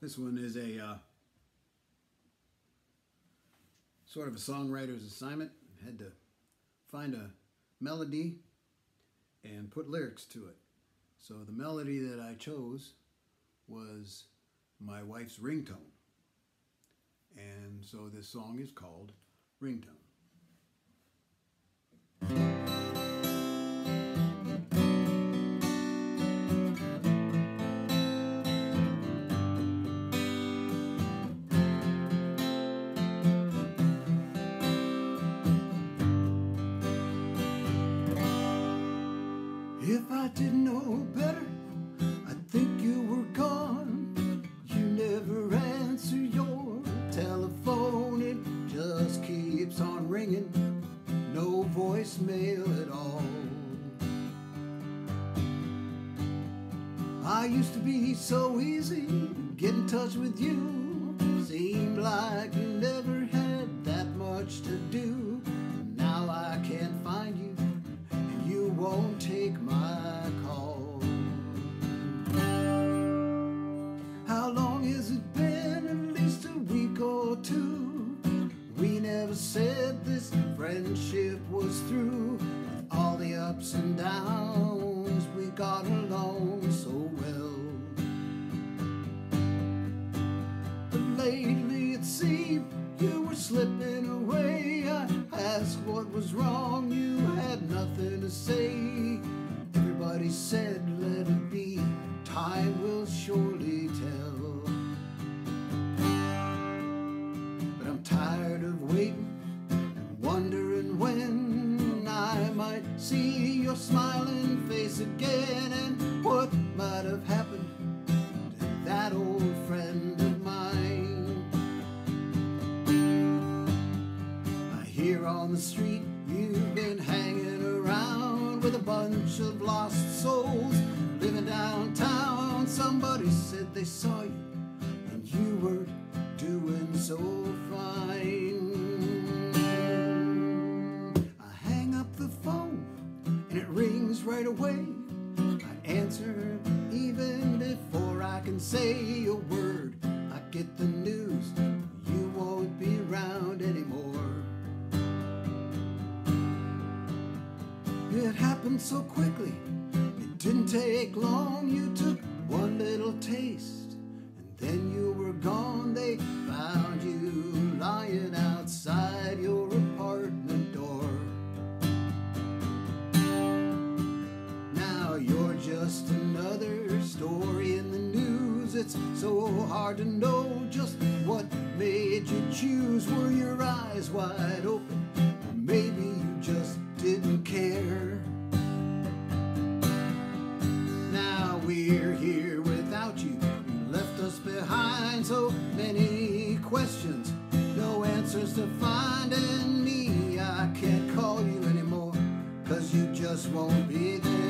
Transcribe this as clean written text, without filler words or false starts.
This one is a sort of a songwriter's assignment. I had to find a melody and put lyrics to it. So the melody that I chose was my wife's ringtone. And so this song is called Ringtone. If I didn't know better, I'd think you were gone. You never answer your telephone, it just keeps on ringing. No voicemail at all. I used to be so easy to get in touch with you. Seemed like you never had that much to do. Now I can't find you, and you won't take my call. How long has it been? At least a week or two. We never said this friendship was through. With all the ups and downs, we got along so well. But lately it seemed you were slipping away. I asked what was wrong, you had nothing to say. Everybody said let it be, time will surely tell. But I'm tired of waiting and wondering when I might see your smiling face again, and what might have happened to that old friend of mine. I hear on the street you've been hanging around with a bunch of lost souls living downtown. Somebody said they saw you and you weren't doing so fine. I hang up the phone and it rings right away. I answer even before I can say a word. I get the news you won't be around anymore. It happened so quickly, it didn't take long. You took one little taste and then you were gone. They found you lying outside your apartment door. Now you're just another story in the news. It's so hard to know just what made you choose. Were your eyes wide open? Or maybe you just didn't care. Now we're here without you. You left us behind. So many questions, no answers to find. And me, I can't call you anymore, 'cause you just won't be there.